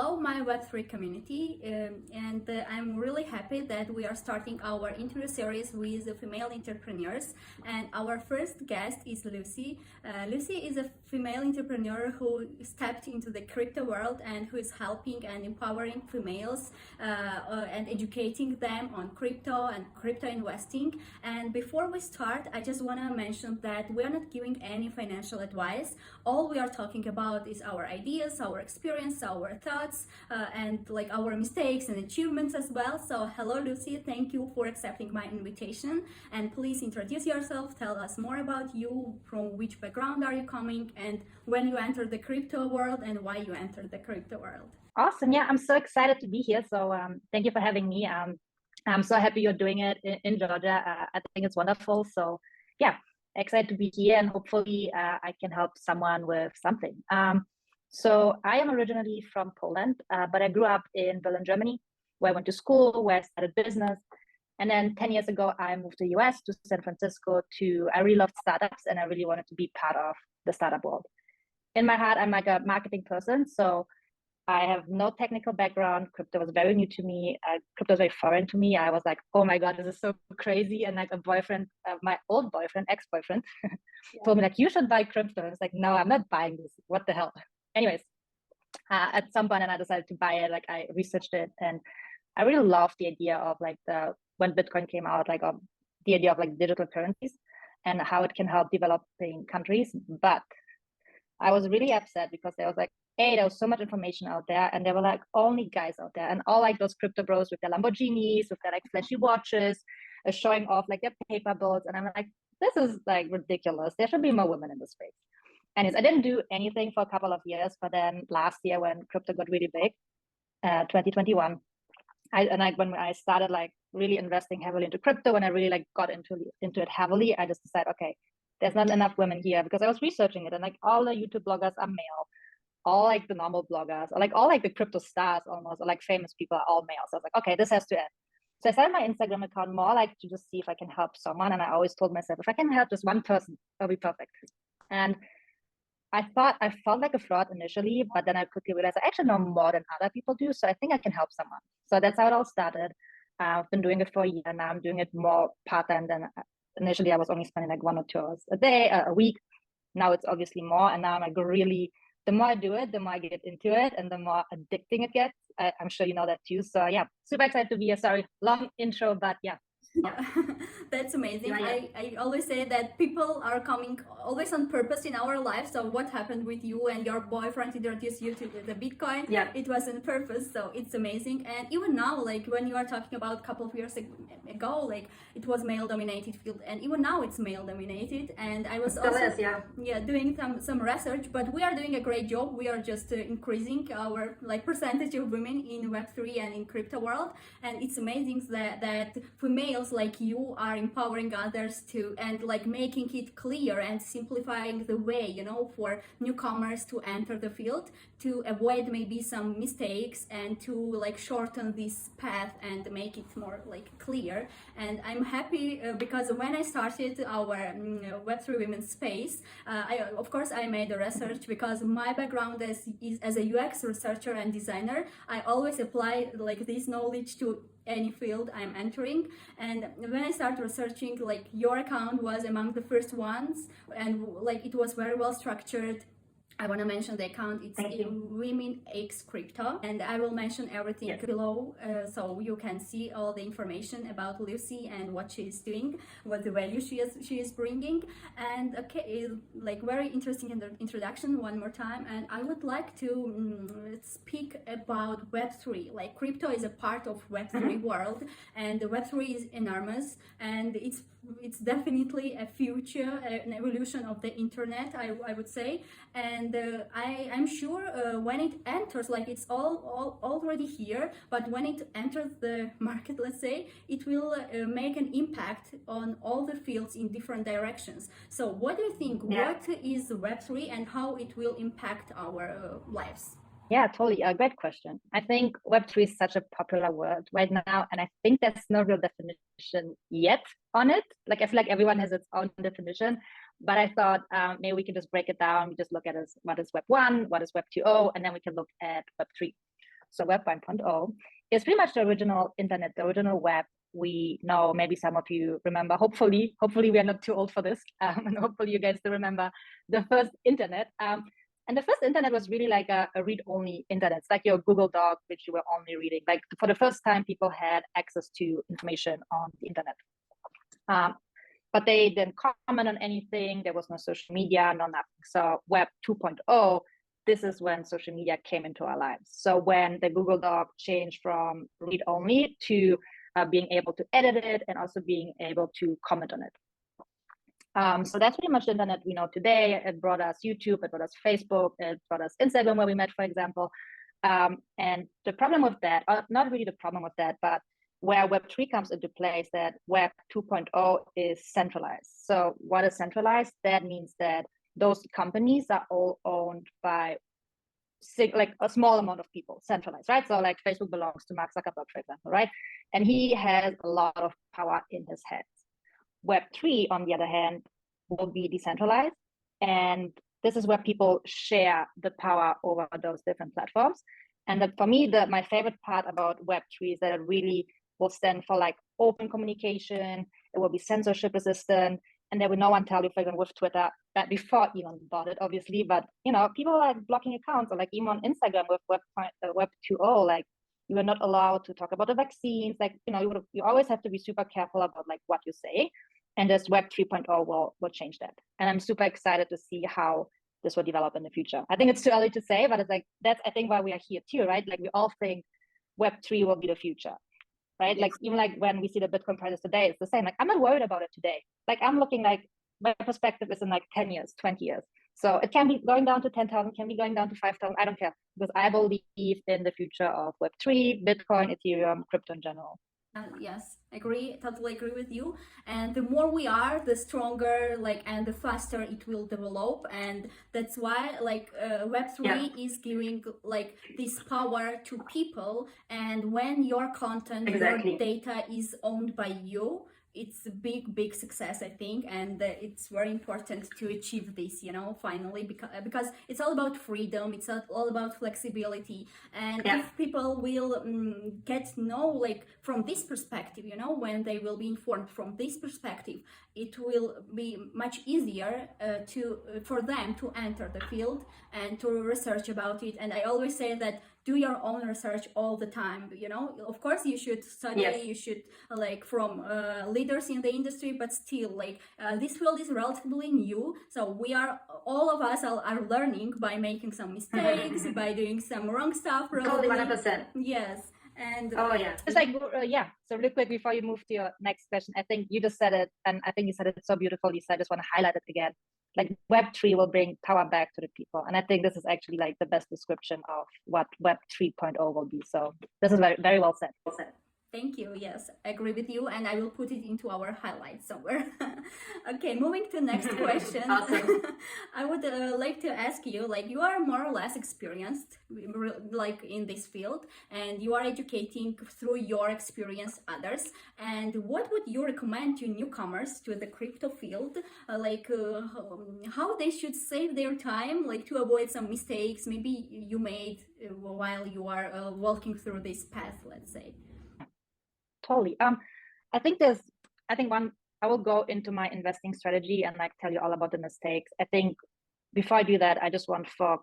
hello, my Web3 community, and I'm really happy that we are starting our interview series with female entrepreneurs. And our first guest is Lucy. Lucy is a female entrepreneur who stepped into the crypto world and who is helping and empowering females and educating them on crypto and crypto investing. And before we start, I just want to mention that we are not giving any financial advice. All we are talking about is our ideas, our experience, our thoughts, and like our mistakes and achievements as well. So hello Lucy, thank you for accepting my invitation, and please introduce yourself, tell us more about you, from which background are you coming, and when you entered the crypto world and why you entered the crypto world. Awesome. Yeah, I'm so excited to be here. So thank you for having me. I'm so happy you're doing it in Georgia. I think it's wonderful. So yeah, excited to be here, and hopefully I can help someone with something. So I am originally from Poland, but I grew up in Berlin, Germany, where I went to school, where I started business. And then 10 years ago, I moved to the US, to San Francisco. I really loved startups, and I really wanted to be part of the startup world. In my heart, I'm like a marketing person. So I have no technical background. Crypto was very new to me. Crypto was very foreign to me. I was like, oh my God, this is so crazy. And like a boyfriend, my old boyfriend, ex-boyfriend, told me like, you should buy crypto. I was like, no, I'm not buying this. What the hell? Anyways, at some point, and I decided to buy it. Like I researched it, and I really loved the idea of like when Bitcoin came out, like the idea of like digital currencies and how it can help developing countries. But I was really upset because there was like, there was so much information out there, and there were like only guys out there, and all like those crypto bros with their Lamborghinis, with their like flashy watches, showing off like their paper bills. And I'm like, this is like ridiculous. There should be more women in this space. Anyways, I didn't do anything for a couple of years, but then last year when crypto got really big, 2021, when I started like really investing heavily into crypto, and I really like got into it heavily, I just decided, okay, there's not enough women here, because I was researching it, and like all the YouTube bloggers are male, all like the normal bloggers, or like all like the crypto stars almost, or like famous people are all male. So I was like, okay, this has to end. So I started my Instagram account more like to just see if I can help someone. And I always told myself, if I can help just one person, it'll be perfect. And I felt like a fraud initially, but then I quickly realized I actually know more than other people do. So I think I can help someone. So that's how it all started. I've been doing it for a year now. I'm doing it more part-time than initially. I was only spending like 1 or 2 hours a day, a week. Now it's obviously more. And now I'm like really, the more I do it, the more I get into it, and the more addicting it gets. I'm sure you know that too. So yeah, super excited to be here. Sorry, long intro, but yeah. Yeah, that's amazing. I always say that people are coming always on purpose in our lives. So what happened with you and your boyfriend introduced you to the Bitcoin? Yeah, it was on purpose. So it's amazing. And even now, like when you are talking about a couple of years ago, like it was male dominated field, and even now it's male dominated. And I was also doing some research, but we are doing a great job. We are just increasing our like percentage of women in Web3 and in crypto world. And it's amazing that females like you are empowering others to, and like making it clear and simplifying the way, you know, for newcomers to enter the field, to avoid maybe some mistakes, and to like shorten this path and make it more like clear. And I'm happy because when I started our Web3 women space, of course I made a research, because my background is as a UX researcher and designer. I always apply like this knowledge to any field I'm entering. And when I started researching, like your account was among the first ones, and like it was very well structured. I want to mention the account. It's Women X Crypto, and I will mention everything below, so you can see all the information about Lucy and what she is doing, what the value she is bringing. And okay, like very interesting introduction one more time. And I would like to speak about Web3. Like crypto is a part of Web3 world, and the Web3 is enormous, and it's definitely a future, an evolution of the internet, I would say. And I'm sure when it enters, like it's all already here, but when it enters the market, let's say, it will make an impact on all the fields in different directions. So what do you think? What is Web3 and how it will impact our lives? Yeah, totally. A great question. I think Web3 is such a popular word right now, and I think there's no real definition yet on it. Like, I feel like everyone has its own definition, but I thought maybe we can just break it down. We just look at what is Web 1, what is Web 2.0, and then we can look at Web 3. so Web 1.0, is pretty much the original internet, the original web we know. Maybe some of you remember, hopefully we are not too old for this, and hopefully you guys still remember the first internet. And the first internet was really like a read-only internet. It's like your Google Doc, which you were only reading. Like for the first time, people had access to information on the internet. But they didn't comment on anything. There was no social media, no nothing. So Web 2.0, this is when social media came into our lives. So when the Google Doc changed from read-only to being able to edit it and also being able to comment on it. So that's pretty much the internet we know today. It brought us YouTube, it brought us Facebook, it brought us Instagram, where we met, for example. And the problem with that, not really the problem with that, but where Web3 comes into play is that Web 2.0 is centralized. So what is centralized? That means that those companies are all owned by like a small amount of people, centralized, right? So like Facebook belongs to Mark Zuckerberg, for example, right? And he has a lot of power in his hands. Web3, on the other hand, will be decentralized. And this is where people share the power over those different platforms. And for me, my favorite part about Web3 is that it really will stand for like open communication. It will be censorship resistant. And there will no one tell you, for example, with Twitter, that before Elon bought it, obviously, but people are like blocking accounts, or like even on Instagram with Web 2.0, like you are not allowed to talk about the vaccines. Like, you always have to be super careful about like what you say. And this Web 3.0 will change that. And I'm super excited to see how this will develop in the future. I think it's too early to say, but it's like, that's, I think, why we are here too, right? Like we all think Web 3 will be the future, right? Like even like when we see the Bitcoin prices today, it's the same. Like I'm not worried about it today. Like I'm looking like my perspective is in like 10 years, 20 years. So it can be going down to 10,000, can be going down to 5,000. I don't care, because I believe in the future of Web3, Bitcoin, Ethereum, crypto in general. Yes, totally agree with you. And the more we are, the stronger, like, and the faster it will develop. And that's why, like, Web3 is giving like this power to people. And when your content, your data is owned by you, it's a big success, I think, and it's very important to achieve this, finally, because it's all about freedom, it's all about flexibility. And if people will get to know, like, from this perspective, when they will be informed from this perspective, it will be much easier for them to enter the field and to research about it. And I always say that do your own research all the time. Of course you should study, you should like from leaders in the industry, but still, like, this field is relatively new, so all of us are learning by making some mistakes, by doing some wrong stuff, probably. 100%. Yes. And it's like so really quick before you move to your next question, I think you just said it, and I think you said it so beautifully, so I just want to highlight it again. Like Web3 will bring power back to the people, and I think this is actually like the best description of what Web 3.0 will be. So this is very, very well said. Thank you. Yes, I agree with you, and I will put it into our highlights somewhere. Okay, moving to next question. Awesome. I would like to ask you, like, you are more or less experienced, like, in this field, and you are educating through your experience others. And what would you recommend to newcomers to the crypto field, how they should save their time, like, to avoid some mistakes maybe you made while you are walking through this path, let's say? Totally. I think I will go into my investing strategy and like tell you all about the mistakes. I think before I do that, I just want for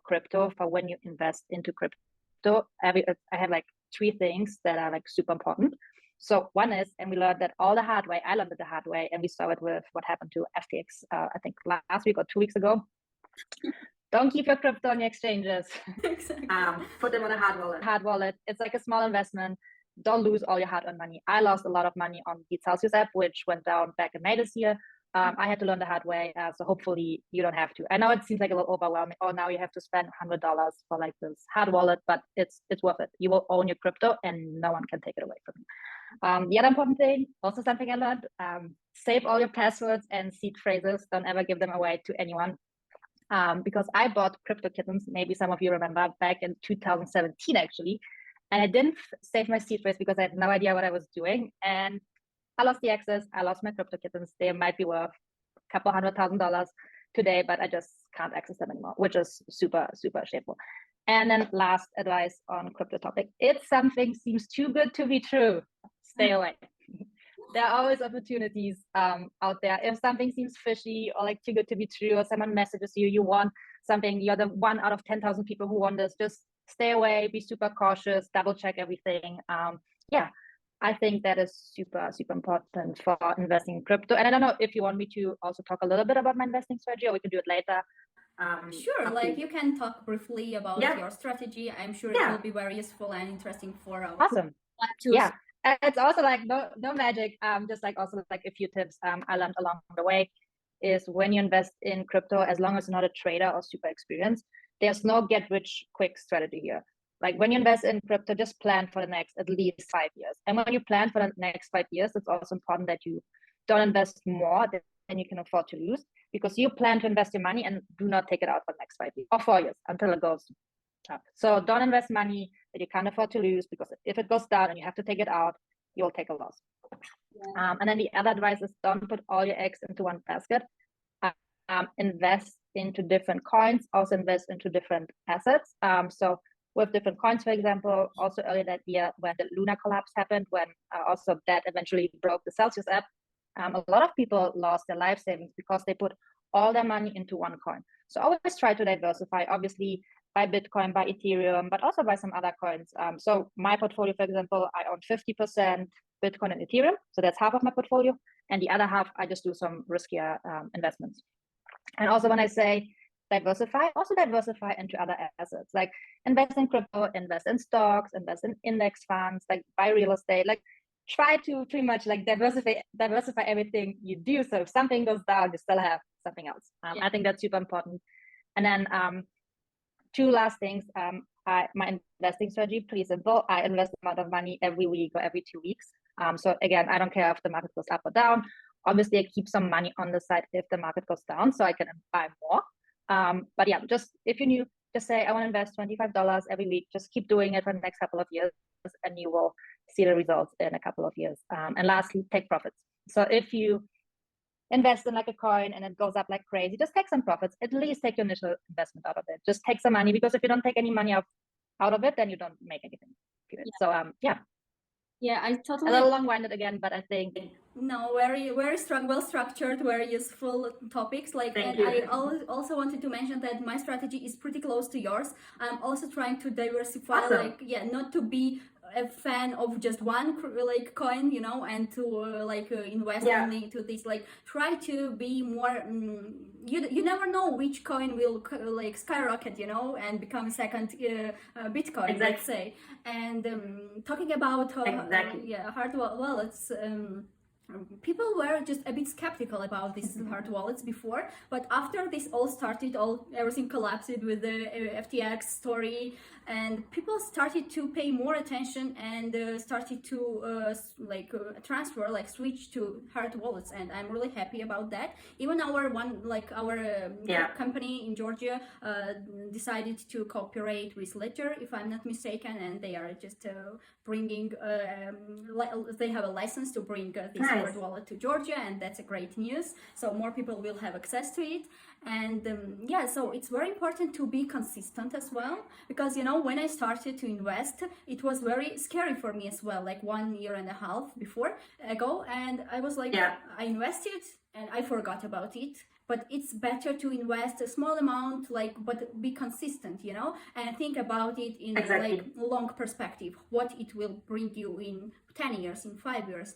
when you invest into crypto, I have like 3 things that are like super important. So one is, and we learned that all the hard way, I learned it the hard way, and we saw it with what happened to FTX, I think last week or 2 weeks ago. Don't keep your crypto on your exchanges. Exactly. Put them on a hard wallet. It's like a small investment. Don't lose all your hard-earned money. I lost a lot of money on the Celsius app, which went down back in May this year. I had to learn the hard way, so hopefully you don't have to. I know it seems like a little overwhelming. Oh, now you have to spend $100 for like this hard wallet, but it's worth it. You will own your crypto, and no one can take it away from you. The other important thing, also something I learned: save all your passwords and seed phrases. Don't ever give them away to anyone. Because I bought crypto kittens. Maybe some of you remember back in 2017, actually. And I didn't save my seed phrase because I had no idea what I was doing. And I lost the access. I lost my crypto kittens. They might be worth a couple $100,000 today, but I just can't access them anymore, which is super, super shameful. And then last advice on crypto topic, if something seems too good to be true, stay away. There are always opportunities out there. If something seems fishy or like too good to be true, or someone messages you, you want something, you're the 1 out of 10,000 people who want this, just stay away, be super cautious, double check everything. Yeah, I think that is super, super important for investing in crypto. And I don't know if you want me to also talk a little bit about my investing strategy, or we can do it later. Sure, like you can talk briefly about your strategy. I'm sure it will be very useful and interesting for our awesome. Yeah, and it's also like no magic. Just like also like a few tips I learned along the way is when you invest in crypto, as long as you're not a trader or super experienced, there's no get rich quick strategy here. Like when you invest in crypto, just plan for the next at least 5 years. And when you plan for the next 5 years, it's also important that you don't invest more than you can afford to lose, because you plan to invest your money and do not take it out for the next 5 years or 4 years until it goes up. So don't invest money that you can't afford to lose, because if it goes down and you have to take it out, you'll take a loss. And then the other advice is don't put all your eggs into one basket. Invest into different coins, also invest into different assets. So with different coins, for example, also earlier that year when the Luna collapse happened, when also that eventually broke the Celsius app, a lot of people lost their life savings because they put all their money into one coin. So always try to diversify, obviously buy Bitcoin, buy Ethereum, but also buy some other coins. So my portfolio, for example, I own 50% Bitcoin and Ethereum. So that's half of my portfolio. And the other half, I just do some riskier investments. And also when I say diversify, also diversify into other assets, like invest in crypto, invest in stocks, invest in index funds, like buy real estate, like try to pretty much like diversify everything you do. So if something goes down, you still have something else. I think that's super important. And then 2 last things. My investing strategy, pretty simple. I invest a amount of money every week or every 2 weeks. So again, I don't care if the market goes up or down. Obviously, I keep some money on the side if the market goes down, so I can buy more. But yeah, just if you're new, just say I want to invest $25 every week. Just keep doing it for the next couple of years, and you will see the results in a couple of years. And lastly, take profits. So if you invest in like a coin and it goes up like crazy, just take some profits. At least take your initial investment out of it. Just take some money, because if you don't take any money out of it, then you don't make anything. So yeah. Yeah, I totally. A little long-winded again, but I think no, very strong, well-structured, very useful topics. Like, and I also wanted to mention that my strategy is pretty close to yours. I'm also trying to diversify, like, not to be a fan of just one like coin, you know, and to invest only into this. Like, try to be more. You never know which coin will like skyrocket, you know, and become second Bitcoin, let's say. And talking about hard wallets. People were just a bit skeptical about these hard wallets before, but after this all started, everything collapsed with the FTX story, and people started to pay more attention and started to transfer, like switch to hard wallets, and I'm really happy about that. Even our company in Georgia decided to cooperate with Linktree, if I'm not mistaken, and they are just bringing they have a license to bring this hard wallet to Georgia, and that's a great news. So more people will have access to it. And so it's very important to be consistent as well, because, you know, when I started to invest, it was very scary for me as well, like 1.5 years ago, and I was like, I invested and I forgot about it. But it's better to invest a small amount, but be consistent, you know, and think about it in like long perspective, what it will bring you in 10 years, in 5 years.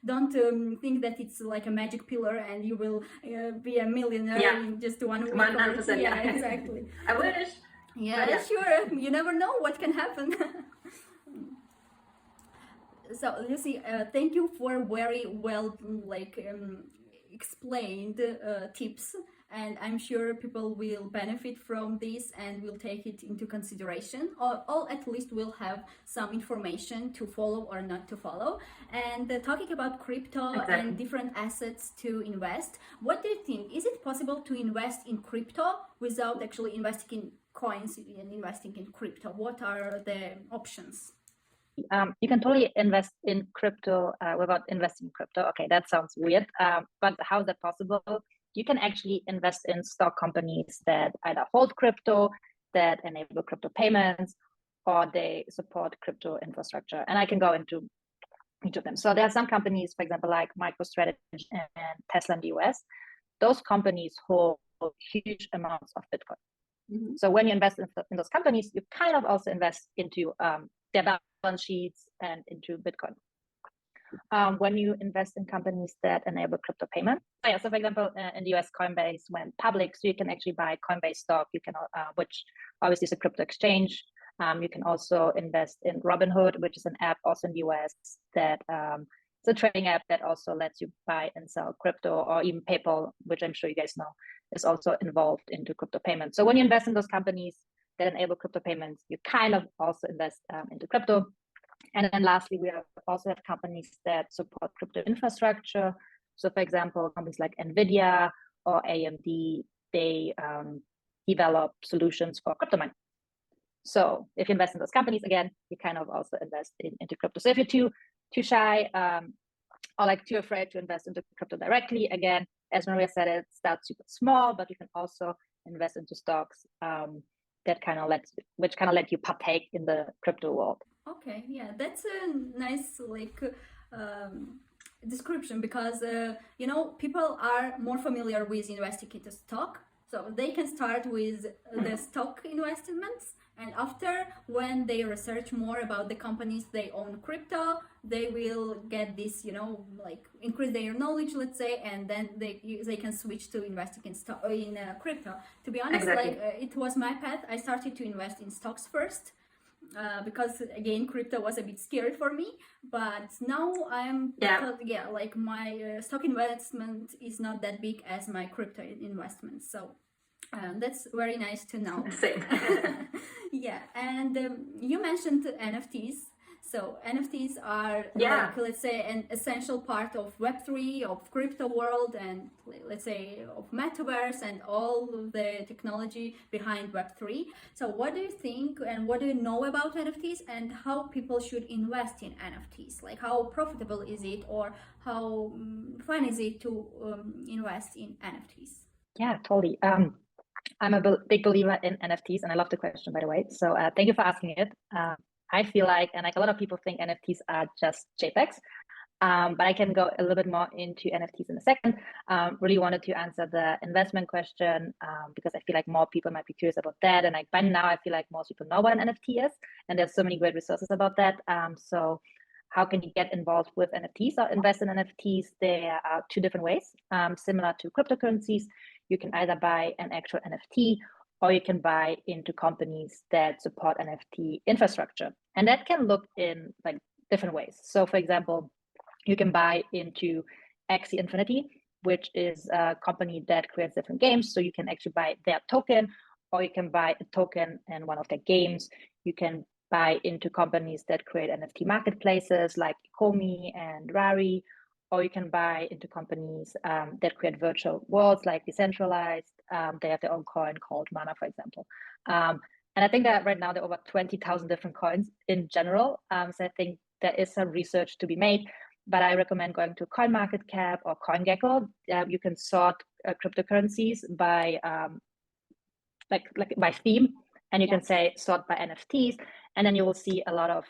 Don't think that it's like a magic pillar and you will be a millionaire in just 1 week. 100%. Yeah, exactly. I wish. Yeah, sure. You never know what can happen. So Lucy, thank you for very well explained tips, and I'm sure people will benefit from this and will take it into consideration, or at least will have some information to follow or not to follow. And talking about crypto and different assets to invest, what do you think? Is it possible to invest in crypto without actually investing in coins and investing in crypto? What are the options? You can totally invest in crypto without investing in crypto. Okay, that sounds weird, but how is that possible? You can actually invest in stock companies that either hold crypto that enable crypto payments, or they support crypto infrastructure. And I can go into each of them. So there are some companies, for example, like MicroStrategy and Tesla in the US. Those companies hold huge amounts of Bitcoin. Mm-hmm. So when you invest in those companies, you kind of also invest into their balance sheets and into Bitcoin. When you invest in companies that enable crypto payment. So for example, in the US, Coinbase went public, so you can actually buy Coinbase stock, you can, which obviously is a crypto exchange. You can also invest in Robinhood, which is an app also in the US that it's a trading app that also lets you buy and sell crypto, or even PayPal, which I'm sure you guys know, is also involved into crypto payments. So when you invest in those companies that enable crypto payments, you kind of also invest into crypto. And then lastly, we also have companies that support crypto infrastructure. So for example, companies like NVIDIA or AMD, they develop solutions for crypto mining. So if you invest in those companies, again, you kind of also invest into crypto. So if you're too shy or like too afraid to invest into crypto directly, again, as Maria said, it starts super small, but you can also invest into stocks that kind of let you partake in the crypto world. Okay, yeah, that's a nice description, because you know, people are more familiar with investing into stock, so they can start with the stock investments, and after, when they research more about the companies they own crypto, they will get this, you know, like increase their knowledge, let's say, and then they can switch to investing in crypto. To be honest, exactly. It was my path. I started to invest in stocks first. Because again, crypto was a bit scary for me, but now I'm like my stock investment is not that big as my crypto investment, so that's very nice to know. Yeah, and you mentioned NFTs. So NFTs are like, let's say, an essential part of Web3, of crypto world, and let's say of metaverse and all the technology behind Web3. So what do you think and what do you know about NFTs, and how people should invest in NFTs? Like, how profitable is it, or how fun is it to invest in NFTs? Yeah, totally. I'm a big believer in NFTs, and I love the question, by the way. So thank you for asking it. I feel like, and like a lot of people think NFTs are just JPEGs, but I can go a little bit more into NFTs in a second. Really wanted to answer the investment question because I feel like more people might be curious about that. And like by now, I feel like most people know what an NFT is, and there's so many great resources about that. So how can you get involved with NFTs or invest in NFTs? There are two different ways, similar to cryptocurrencies. You can either buy an actual NFT, or you can buy into companies that support NFT infrastructure. And that can look in like different ways. So for example, you can buy into Axie Infinity, which is a company that creates different games. So you can actually buy their token, or you can buy a token in one of their games. You can buy into companies that create NFT marketplaces like Komi and Rari, or you can buy into companies that create virtual worlds like Decentralized. They have their own coin called Mana, for example. And I think that right now there are over 20,000 different coins in general. So I think there is some research to be made, but I recommend going to CoinMarketCap or CoinGecko. You can sort cryptocurrencies by like by theme, and you can say sort by NFTs, and then you will see a lot of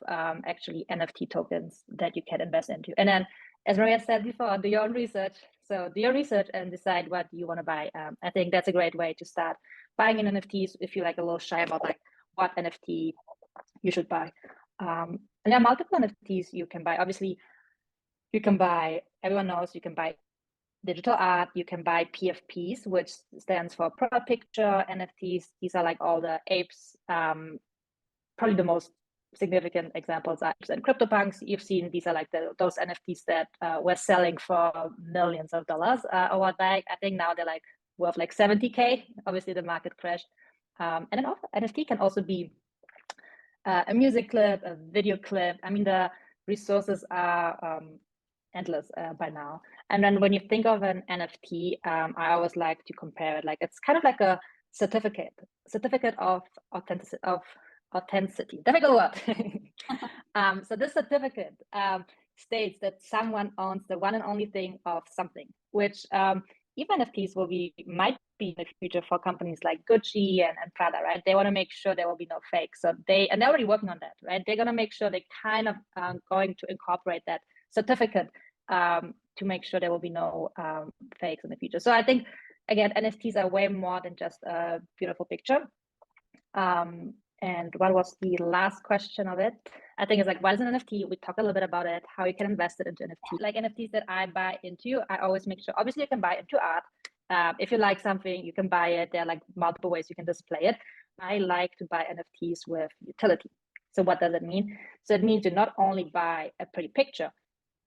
actually NFT tokens that you can invest into. And then, as Maria said before, do your own research. So do your research and decide what you want to buy. I think that's a great way to start buying in NFTs if you're like a little shy about like what NFT you should buy. And there are multiple NFTs you can buy. Obviously, you can buy, everyone knows you can buy digital art, you can buy PFPs, which stands for Profile Picture NFTs. These are like all the apes. Probably the most significant examples are apes and CryptoPunks. You've seen these are like those NFTs that were selling for millions of dollars a while back. I think now they're like worth like 70K. Obviously the market crashed. And then NFT can also be a music clip, a video clip. I mean, the resources are endless by now. And then when you think of an NFT, I always like to compare it, like it's kind of like a certificate of authenticity. Difficult word. So this certificate states that someone owns the one and only thing of something, which even NFTs might be in the future for companies like Gucci and Prada, right? They want to make sure there will be no fake. So they're already working on that, right? They're going to make sure they kind of going to incorporate that certificate to make sure there will be no fakes in the future. So I think, again, NFTs are way more than just a beautiful picture. And what was the last question of it? I think it's like, what is an NFT? We talked a little bit about it, how you can invest it into NFT. Like NFTs that I buy into, I always make sure, obviously you can buy into art. If you like something, you can buy it. There are like multiple ways you can display it. I like to buy NFTs with utility. So what does it mean? So it means you not only buy a pretty picture,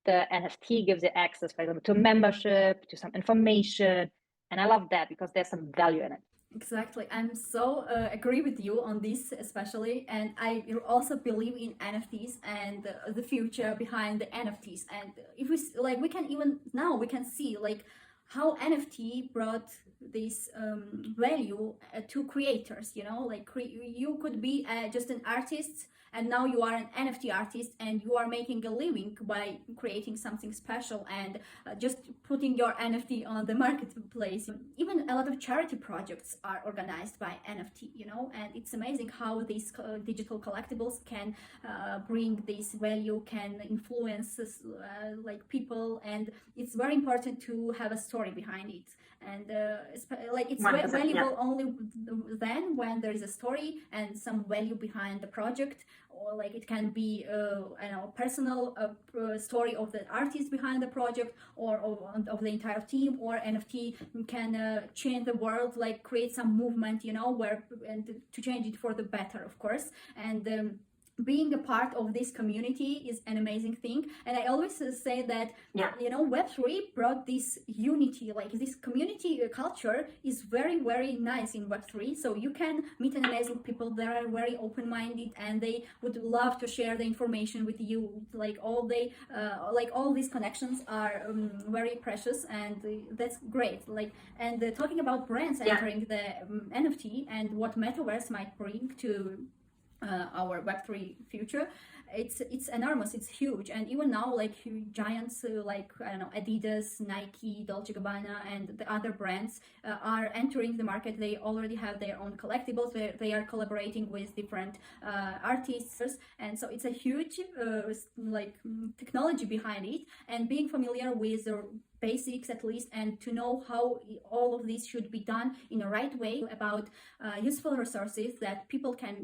the NFT gives you access, for example, to membership, to some information. And I love that because there's some value in it. Exactly. I'm so agree with you on this, especially. And I also believe in NFTs and the future behind the NFTs. And if we like, we can even now we can see like how NFT brought this value to creators, you know, like you could be just an artist and now you are an NFT artist and you are making a living by creating something special and just putting your NFT on the marketplace. Even a lot of charity projects are organized by NFT, you know, and it's amazing how these digital collectibles can bring this value, can influence like people, and it's very important to have a story behind it. And like it's valuable only then when there is a story and some value behind the project, or like it can be I know, personal story of the artist behind the project or of the entire team, or NFT can change the world, like create some movement, you know, where and to change it for the better, of course. And being a part of this community is an amazing thing. And I always say that you know, Web3 brought this unity, like this community culture is very, very nice in Web3. So you can meet an amazing people that are very open-minded and they would love to share the information with you. Like all these connections are very precious, and that's great. Like, and talking about brands entering the NFT and what metaverse might bring to our Web3 future, it's enormous, it's huge. And even now, like giants like, I don't know, Adidas, Nike, Dolce Gabbana, and the other brands are entering the market. They already have their own collectibles. They are collaborating with different artists, and so it's a huge like technology behind it. And being familiar with the basics at least, and to know how all of this should be done in a right way, about useful resources that people can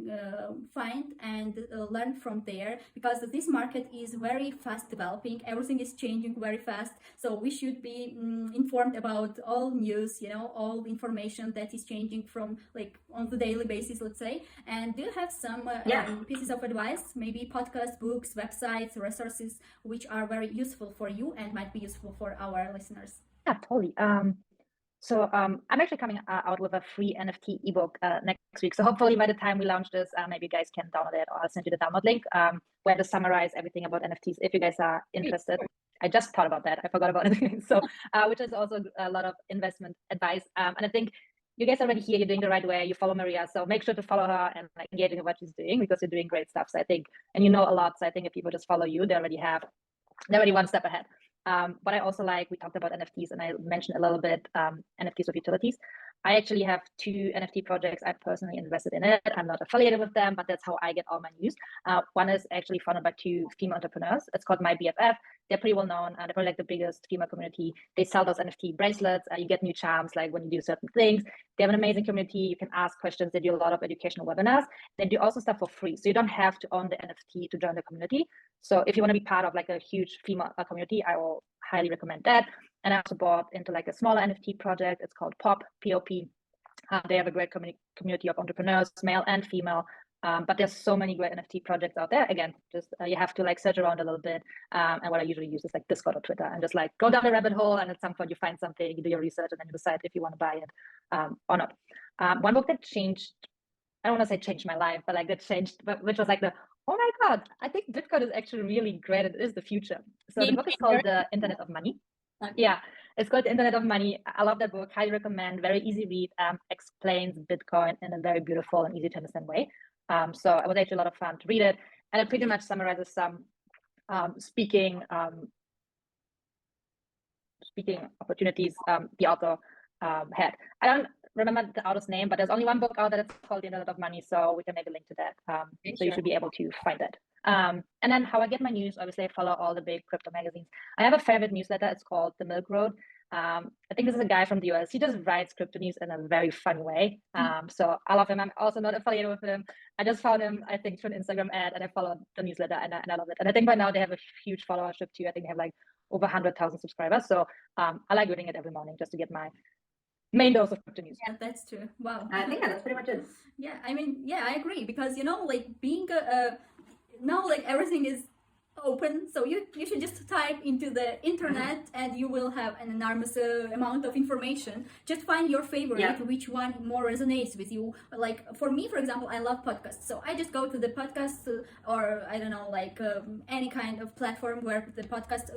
find and learn from there, because this market is very fast developing. Everything is changing very fast, so we should be informed about all news, you know, all information that is changing from like on the daily basis, let's say. And do you have some pieces of advice, maybe podcasts, books, websites, resources which are very useful for you and might be useful for our listeners? Yeah, totally. So I'm actually coming out with a free NFT ebook next week. So hopefully by the time we launch this, maybe you guys can download it, or I'll send you the download link where to summarize everything about NFTs if you guys are interested. I just thought about that. I forgot about it. So which is also a lot of investment advice. And I think you guys are already here. You're doing the right way. You follow Maria. So make sure to follow her and like engaging in what she's doing, because you're doing great stuff. So I think, and you know a lot. So I think if people just follow you, they're already one step ahead. But I also like, we talked about NFTs and I mentioned a little bit NFTs with utilities. I actually have 2 NFT projects. I personally invested in it. I'm not affiliated with them, but that's how I get all my news. One is actually funded by 2 female entrepreneurs. It's called My BFF. They're pretty well known. They're probably like the biggest female community. They sell those NFT bracelets. You get new charms like when you do certain things. They have an amazing community. You can ask questions. They do a lot of educational webinars. They do also stuff for free. So you don't have to own the NFT to join the community. So if you want to be part of like a huge female community, I will highly recommend that. And I also bought into like a smaller NFT project. It's called POP, P-O-P. They have a great community of entrepreneurs, male and female. But there's so many great NFT projects out there. Again, just you have to like search around a little bit. And what I usually use is like Discord or Twitter, and just like go down the rabbit hole. And at some point you find something, you do your research, and then you decide if you want to buy it or not. One book that changed, I don't want to say changed my life, but like that changed, which was like oh my God, I think Bitcoin is actually really great. It is the future. So the book is called The Internet of Money. Yeah, it's called The Internet of Money. I love that book. Highly recommend. Very easy read. Explains Bitcoin in a very beautiful and easy to understand way. So it was actually a lot of fun to read it. And it pretty much summarizes some speaking speaking opportunities the author had. I don't remember the author's name, but there's only one book out that it's called The Internet of Money, so we can maybe link to that. So you should be able to find that. And then how I get my news, obviously I follow all the big crypto magazines. I have a favorite newsletter, it's called The Milk Road. I think this is a guy from the US. He just writes crypto news in a very fun way. So I love him. I'm also not affiliated with him. I just found him, I think, through an Instagram ad, and I followed the newsletter, and I love it. And I think by now they have a huge followership too. I think they have like over 100,000 subscribers. So I like reading it every morning just to get my main dose of crypto news. Yeah, that's true. Wow. I think that's pretty much it. Yeah, I mean, yeah, I agree, because like being now like everything is open, so you should just type into the internet and you will have an enormous amount of information. Just find your favorite, which one more resonates with you. Like for me, for example, I love podcasts, so I just go to the podcast or I don't know, like any kind of platform where the podcast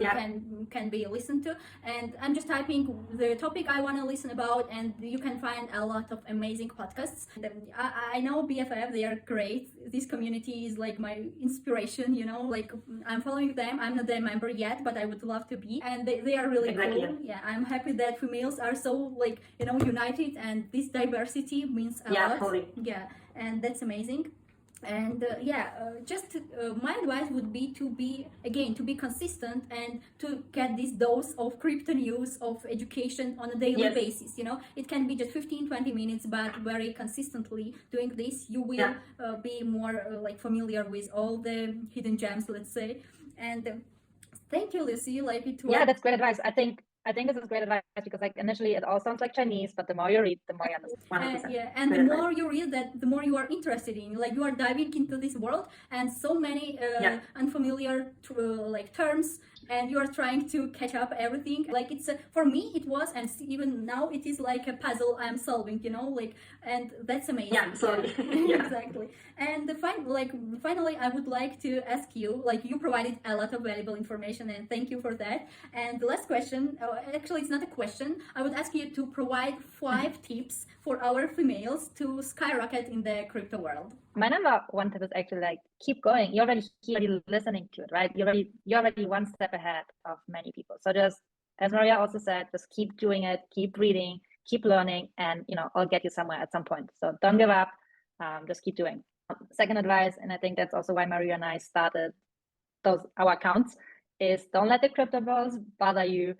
can be listened to, and I'm just typing the topic I want to listen about, and you can find a lot of amazing podcasts. I know BFF, they are great. This community is like my inspiration, like I'm following them. I'm not a member yet, but I would love to be, and they are really cool. Yeah, I'm happy that females are so like united, and this diversity means a lot. Totally. Yeah, and that's amazing. And my advice would be to be consistent and to get this dose of crypto news, of education on a daily basis. It can be just 15-20 minutes, but very consistently doing this, you will be more like familiar with all the hidden gems, let's say. And thank you, Lucy. Like it was... Yeah, that's great advice. I think this is great advice, because like initially it all sounds like Chinese, but the more you read, the more you understand. And the more you read that, the more you are interested in. Like you are diving into this world, and so many unfamiliar terms, and you are trying to catch up everything. Like it's for me it was, and even now it is like a puzzle I'm solving. And that's amazing. Yeah, sorry. Exactly. And finally, I would like to ask you, like you provided a lot of valuable information, and thank you for that. And the last question, actually it's not a question, I would ask you to provide 5 tips for our females to skyrocket in the crypto world. My number one tip is actually like keep going. You're already listening to it, right? You're already one step ahead of many people. So just, as Maria also said, just keep doing it, keep reading, keep learning, and I'll get you somewhere at some point. So don't give up, just keep doing. Second advice, and I think that's also why Maria and I started our accounts, is don't let the crypto bros bother you.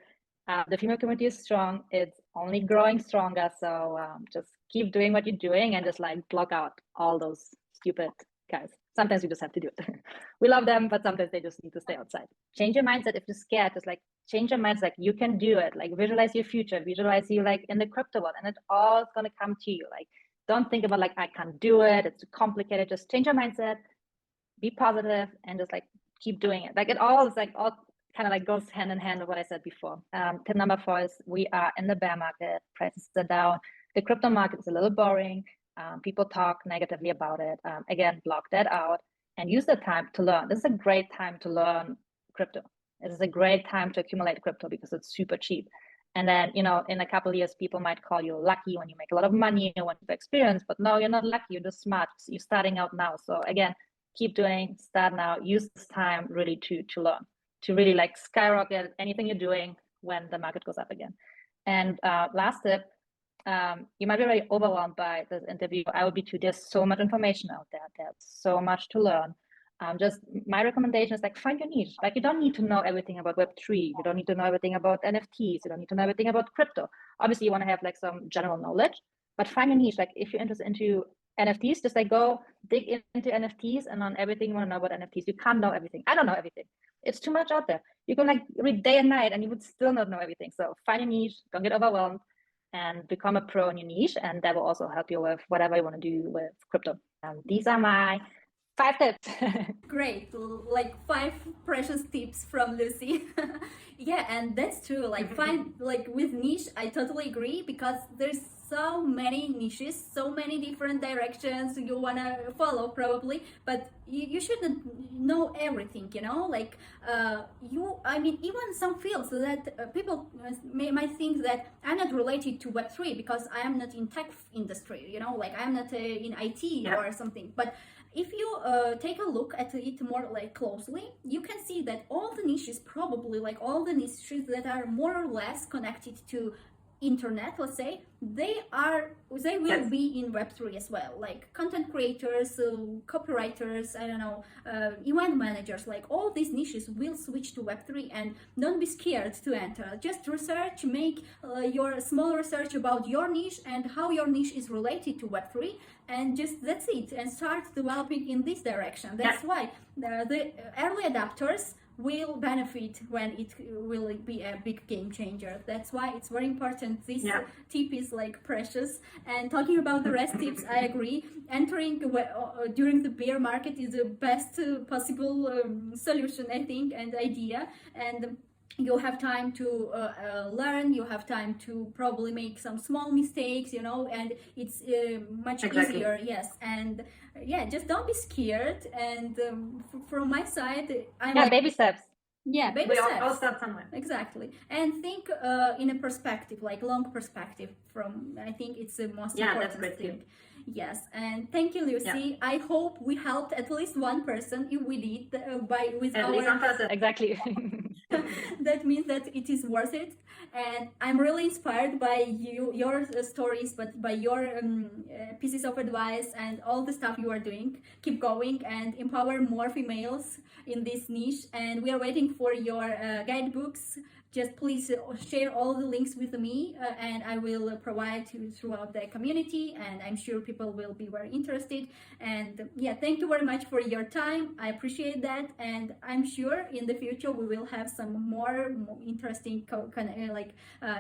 The female community is strong. It's only growing stronger. So just keep doing what you're doing, and just like block out all those stupid guys. Sometimes you just have to do it. We love them, but sometimes they just need to stay outside. Change your mindset. If you're scared, just like change your mindset. Like you can do it. Like visualize your future. Visualize you like in the crypto world, and it all is gonna come to you. Like don't think about like I can't do it. It's too complicated. Just change your mindset. Be positive, and just like keep doing it. Like it all is like all kind of like goes hand in hand with what I said before. Tip number 4 is we are in the bear market. Prices are down. The crypto market is a little boring. People talk negatively about it. Again, block that out and use the time to learn. This is a great time to learn crypto. This is a great time to accumulate crypto because it's super cheap. And then, in a couple of years, people might call you lucky when you make a lot of money and when you've experience, but no, you're not lucky. You're just smart. You're starting out now. So again, keep doing, start now, use this time really to learn, to really like skyrocket anything you're doing when the market goes up again. And last tip, you might be very overwhelmed by this interview. I would be too. There's so much information out there. There's so much to learn. Just my recommendation is like find your niche. Like you don't need to know everything about Web3. You don't need to know everything about NFTs. You don't need to know everything about crypto. Obviously, you want to have like some general knowledge, but find your niche. Like if you're interested into NFTs, just like go dig into NFTs and on everything you want to know about NFTs. You can't know everything. I don't know everything. It's too much out there. You can like read day and night and you would still not know everything. So find your niche, don't get overwhelmed, and become a pro in your niche. And that will also help you with whatever you want to do with crypto. These are my 5 tips. Great, like 5 precious tips from Lucy. Yeah, and that's true. Like find like with niche, I totally agree, because there's so many niches, so many different directions you wanna follow probably, but you shouldn't know everything, like even some fields that people might think that I'm not related to Web3 because I am not in tech industry, like I'm not in IT or something, but if you take a look at it more like closely, you can see that all the niches, probably like all the niches that are more or less connected to internet, let's say, they will be in Web3 as well, like content creators, copywriters, I don't know, event managers, like all these niches will switch to Web3. And don't be scared to enter, just research, make your small research about your niche and how your niche is related to Web3, and just that's it, and start developing in this direction. That's why the early adapters will benefit when it will be a big game changer. That's why it's very important. This tip is like precious. And talking about the rest tips, I agree. Entering during the bear market is the best possible solution, I think, and idea. And you have time to learn, you have time to probably make some small mistakes, you know, and it's much easier. Yes. And just don't be scared. And from my side, I'm baby steps. Yeah, baby steps. All start somewhere. Exactly. And think in a perspective, like long perspective. I think it's the most important thing. Yes, and thank you, Lucy. I hope we helped at least one person. If we did, at least one person. Exactly. That means that it is worth it. And I'm really inspired by your stories, but by your pieces of advice and all the stuff you are doing. Keep going and empower more females in this niche. And we are waiting for your guidebooks. Just please share all the links with me, and I will provide you throughout the community, and I'm sure people will be very interested. And thank you very much for your time. I appreciate that, and I'm sure in the future we will have some more interesting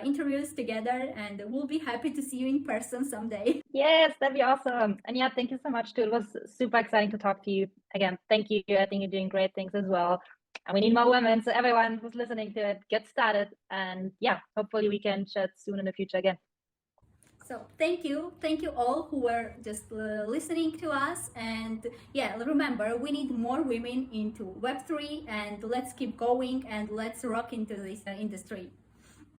interviews together, and we'll be happy to see you in person someday. Yes, that'd be awesome. And thank you so much too. It was super exciting to talk to you again. Thank you. I think you're doing great things as well. And we need more women, so everyone who's listening to it, get started. And hopefully we can chat soon in the future again. So thank you all who were just listening to us. And remember, we need more women into Web3, and let's keep going and let's rock into this industry.